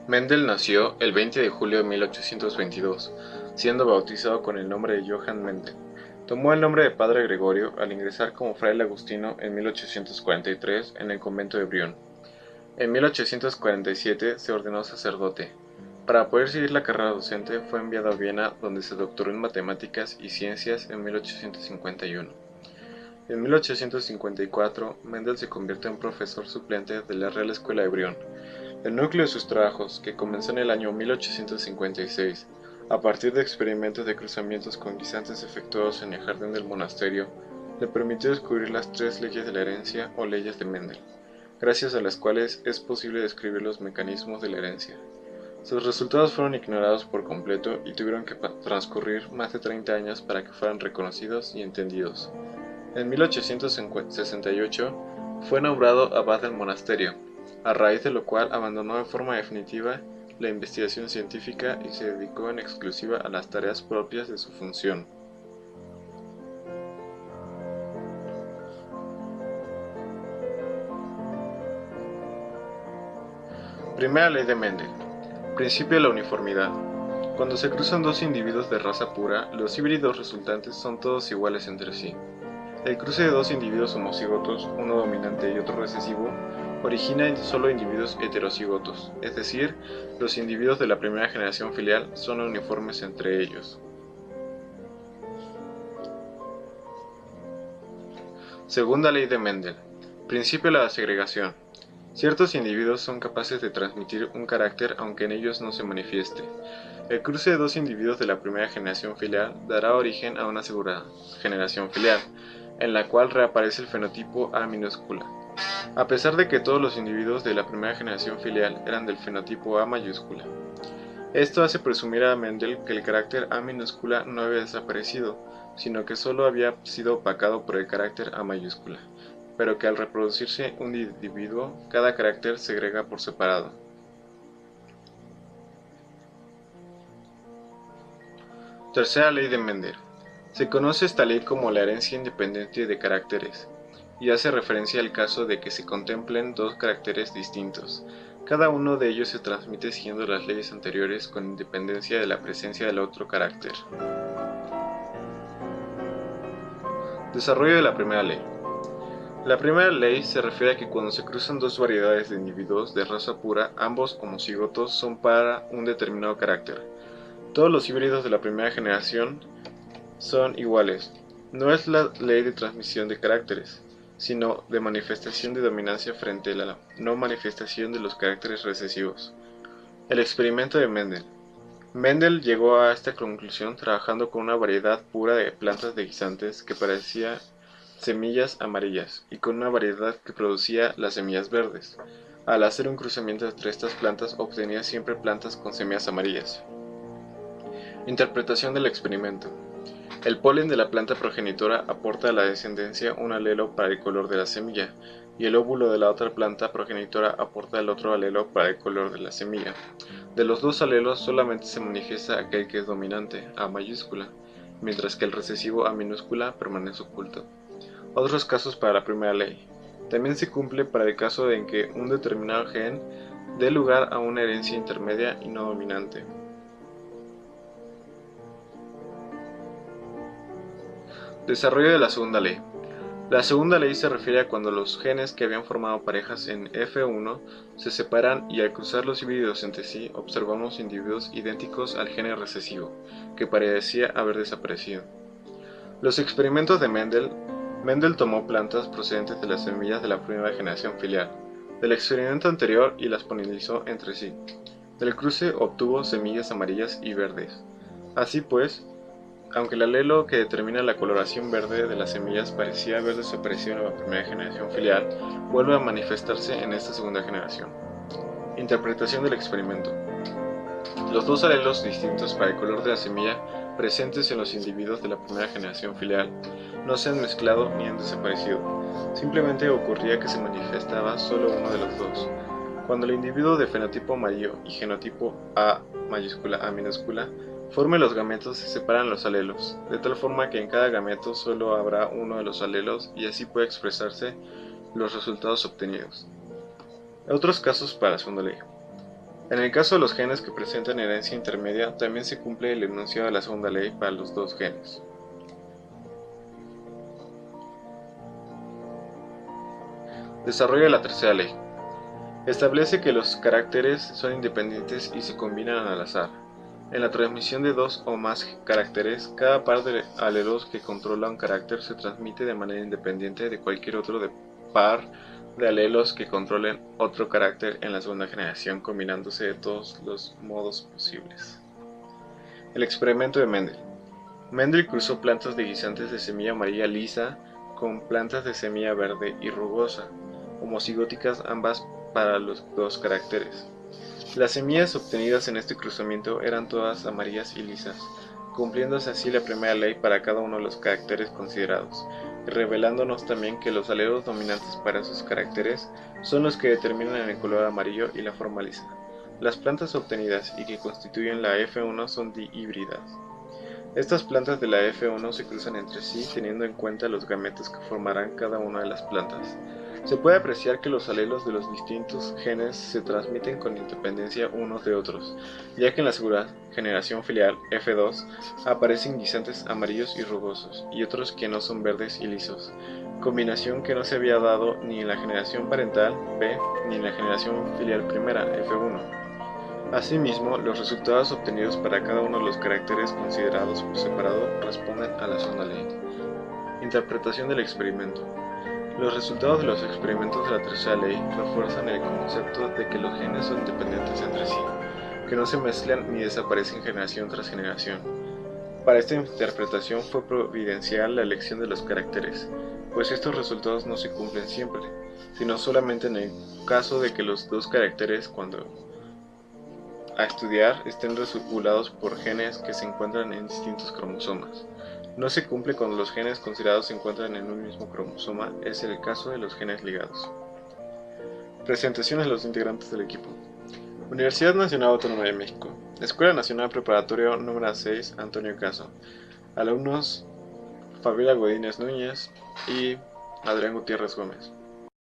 Mendel nació el 20 de julio de 1822, siendo bautizado con el nombre de Johann Mendel. Tomó el nombre de Padre Gregorio al ingresar como fraile agustino en 1843 en el convento de Brión. En 1847 se ordenó sacerdote. Para poder seguir la carrera docente fue enviado a Viena, donde se doctoró en matemáticas y ciencias en 1851. En 1854, Mendel se convirtió en profesor suplente de la Real Escuela de Brión. El núcleo de sus trabajos, que comenzó en el año 1856, a partir de experimentos de cruzamientos con guisantes efectuados en el jardín del monasterio, le permitió descubrir las tres leyes de la herencia o leyes de Mendel, gracias a las cuales es posible describir los mecanismos de la herencia. Sus resultados fueron ignorados por completo y tuvieron que transcurrir más de 30 años para que fueran reconocidos y entendidos. En 1868 fue nombrado abad del monasterio, a raíz de lo cual abandonó de forma definitiva la investigación científica y se dedicó en exclusiva a las tareas propias de su función. Primera ley de Mendel. Principio de la uniformidad. Cuando se cruzan dos individuos de raza pura, los híbridos resultantes son todos iguales entre sí. El cruce de dos individuos homocigotos, uno dominante y otro recesivo, origina solo individuos heterocigotos, es decir, los individuos de la primera generación filial son uniformes entre ellos. Segunda ley de Mendel. Principio de la segregación. Ciertos individuos son capaces de transmitir un carácter aunque en ellos no se manifieste. El cruce de dos individuos de la primera generación filial dará origen a una segunda generación filial, en la cual reaparece el fenotipo A minúscula. A pesar de que todos los individuos de la primera generación filial eran del fenotipo A mayúscula. Esto hace presumir a Mendel que el carácter A minúscula no había desaparecido, sino que solo había sido opacado por el carácter A mayúscula, pero que al reproducirse un individuo, cada carácter se segrega por separado. Tercera ley de Mendel. Se conoce esta ley como la herencia independiente de caracteres, y hace referencia al caso de que se contemplen dos caracteres distintos. Cada uno de ellos se transmite siguiendo las leyes anteriores con independencia de la presencia del otro carácter. Desarrollo de la primera ley. La primera ley se refiere a que cuando se cruzan dos variedades de individuos de raza pura, ambos homocigotos son para un determinado carácter. Todos los híbridos de la primera generación son iguales. No es la ley de transmisión de caracteres, sino de manifestación de dominancia frente a la no manifestación de los caracteres recesivos. El experimento de Mendel. Mendel llegó a esta conclusión trabajando con una variedad pura de plantas de guisantes que parecía semillas amarillas y con una variedad que producía las semillas verdes. Al hacer un cruzamiento entre estas plantas obtenía siempre plantas con semillas amarillas. Interpretación del experimento. El polen de la planta progenitora aporta a la descendencia un alelo para el color de la semilla, y el óvulo de la otra planta progenitora aporta el otro alelo para el color de la semilla. De los dos alelos solamente se manifiesta aquel que es dominante, A mayúscula, mientras que el recesivo A minúscula permanece oculto. Otros casos para la primera ley. También se cumple para el caso en que un determinado gen dé lugar a una herencia intermedia y no dominante. Desarrollo de la segunda ley. La segunda ley se refiere a cuando los genes que habían formado parejas en F1 se separan y al cruzar los híbridos entre sí observamos individuos idénticos al gene recesivo, que parecía haber desaparecido. Los experimentos de Mendel tomó plantas procedentes de las semillas de la primera generación filial, del experimento anterior y las polinizó entre sí. Del cruce obtuvo semillas amarillas y verdes. Así pues, aunque el alelo que determina la coloración verde de las semillas parecía haber desaparecido en la primera generación filial, vuelve a manifestarse en esta segunda generación. Interpretación del experimento. Los dos alelos distintos para el color de la semilla presentes en los individuos de la primera generación filial no se han mezclado ni han desaparecido, simplemente ocurría que se manifestaba solo uno de los dos. Cuando el individuo de fenotipo amarillo y genotipo A mayúscula A minúscula forme los gametos, se separan los alelos, de tal forma que en cada gameto solo habrá uno de los alelos y así puede expresarse los resultados obtenidos. Otros casos para la segunda ley. En el caso de los genes que presentan herencia intermedia, también se cumple el enunciado de la segunda ley para los dos genes. Desarrollo de la tercera ley. Establece que los caracteres son independientes y se combinan al azar. En la transmisión de dos o más caracteres, cada par de alelos que controla un carácter se transmite de manera independiente de cualquier otro par de alelos que controlen otro carácter en la segunda generación, combinándose de todos los modos posibles. El experimento de Mendel. Mendel cruzó plantas de guisantes de semilla amarilla lisa con plantas de semilla verde y rugosa, homocigóticas ambas para los dos caracteres. Las semillas obtenidas en este cruzamiento eran todas amarillas y lisas, cumpliéndose así la primera ley para cada uno de los caracteres considerados, y revelándonos también que los alelos dominantes para esos caracteres son los que determinan el color amarillo y la forma lisa. Las plantas obtenidas y que constituyen la F1 son dihíbridas. Estas plantas de la F1 se cruzan entre sí teniendo en cuenta los gametos que formarán cada una de las plantas. Se puede apreciar que los alelos de los distintos genes se transmiten con independencia unos de otros, ya que en la segunda generación filial F2 aparecen guisantes amarillos y rugosos, y otros que no son verdes y lisos, combinación que no se había dado ni en la generación parental P ni en la generación filial primera F1. Asimismo, los resultados obtenidos para cada uno de los caracteres considerados por separado responden a la segunda ley. Interpretación del experimento. Los resultados de los experimentos de la tercera ley refuerzan el concepto de que los genes son independientes entre sí, que no se mezclan ni desaparecen generación tras generación. Para esta interpretación fue providencial la elección de los caracteres, pues estos resultados no se cumplen siempre, sino solamente en el caso de que los dos caracteres, cuando a estudiar, estén regulados por genes que se encuentran en distintos cromosomas. No se cumple cuando los genes considerados se encuentran en un mismo cromosoma, es el caso de los genes ligados. Presentaciones de los integrantes del equipo. Universidad Nacional Autónoma de México. Escuela Nacional Preparatoria número 6, Antonio Caso. Alumnos: Fabiola Godínez Núñez y Adrián Gutiérrez Gómez.